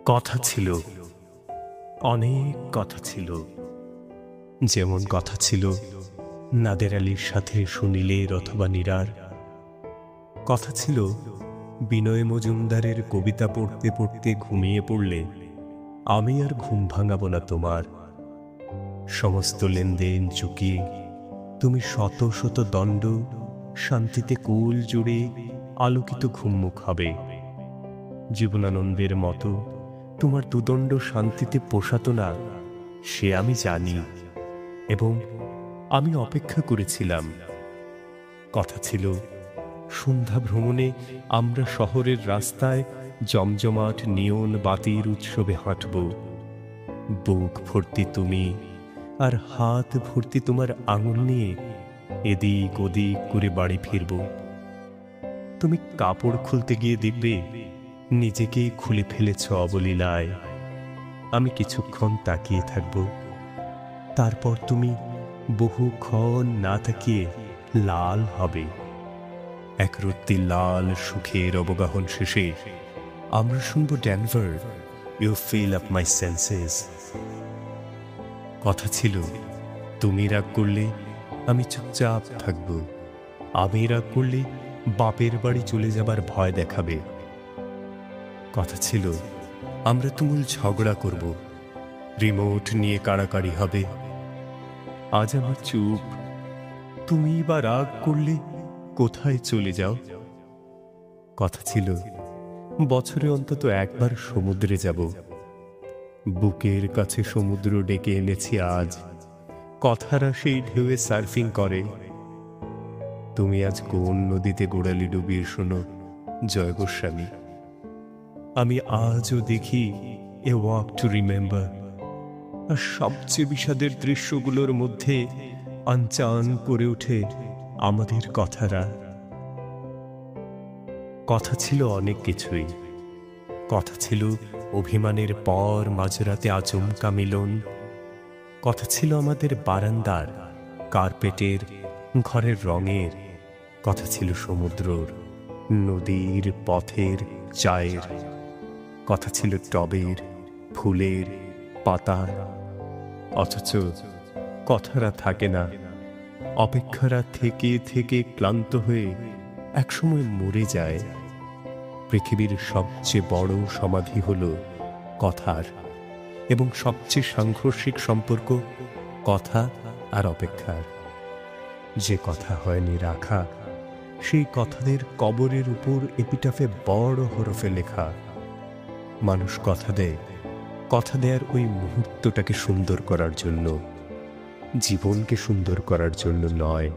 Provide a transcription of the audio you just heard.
কথা ছিল, অনেক কথা ছিল। যেমন কথা ছিল নাদের আলীর সাথে সুনীলের অথবা নীরার। কথা ছিল বিনয় মজুমদারের কবিতা পড়তে পড়তে ঘুমিয়ে পড়লে আমি আর ঘুম ভাঙাবো না তোমার। সমস্ত লেনদেন চুকিয়ে তুমি শত শত দণ্ড শান্তিতে কুল জুড়ে আলোকিত ঘুমমুখ হবে। জীবনানন্দের মতো তোমার দুদণ্ড শান্তিতে পোষাতো না, সে আমি জানি, এবং আমি অপেক্ষা করেছিলাম। কথা ছিল সন্ধ্যা ভ্রমণে আমরা শহরের রাস্তায় জমজমাট নিয়ন বাতির উৎসবে হাঁটব। বুক ভর্তি তুমি আর হাত ভর্তি তোমার আঙুল নিয়ে এদিক ওদিক করে বাড়ি ফিরব। তুমি কাপড় খুলতে গিয়ে দেখবে নিজেকেই খুলে ফেলেছ অবলীলায়। আমি কিছুক্ষণ তাকিয়ে থাকব, তারপর তুমি বহুক্ষণ না তাকিয়ে লাল হবে। এক রত্তি লাল সুখের অবগাহন শেষে আমরা শুনব Denver, you fill up my senses. কথা ছিল তুমি রাগ করলে আমি চুপচাপ থাকব, আমি রাগ করলে বাপের বাড়ি চলে যাবার ভয় দেখাবে। কথা ছিল আমরা তুমুল ঝগড়া করব, রিমোট নিয়ে কাড়াকাড়ি হবে। আজ আমার চুপ, তুমি বা রাগ করলে কোথায় চলে যাও। কথা ছিল বছরে অন্তত একবার সমুদ্রে যাব। বুকের কাছে সমুদ্র ডেকে এনেছি আজ, কথারা সেই ঢেউয়ে সার্ফিং করে। তুমি আজ কোন নদীতে গোড়ালি ডুবিয়ে শোনো জয় গোস্বামী। আমি আজও দেখি এ ওয়াক টু রিমেম্বার, আর সবচেয়ে বিষাদের দৃশ্যগুলোর মধ্যে আনচান করে ওঠে আমাদের কথারা। কথা ছিল অনেক কিছুই। কথা ছিল অভিমানের পর মাঝরাতে আচমকা মিলন। কথা ছিল আমাদের বারান্দার কার্পেটের, ঘরের রঙের। কথা ছিল সমুদ্রর, নদীর, পথের, চায়ের। কথা ছিল টবের, ফুলের, পাতার। অথচ কথারা থাকে না। অপেক্ষারা থেকে থেকে ক্লান্ত হয়ে একসময় মরে যায়। পৃথিবীর সবচেয়ে বড় সমাধি হল কথার, এবং সবচেয়ে সাংঘর্ষিক সম্পর্ক কথা আর অপেক্ষার। যে কথা হয়নি রাখা, সেই কথাদের কবরের উপর এপিটাফে বড় হরফে লেখা। মানুষ কথা দেয়, কথা দেয়ার ওই মুহূর্তটাকে সুন্দর করার জন্য, জীবনকে সুন্দর করার জন্য নয়।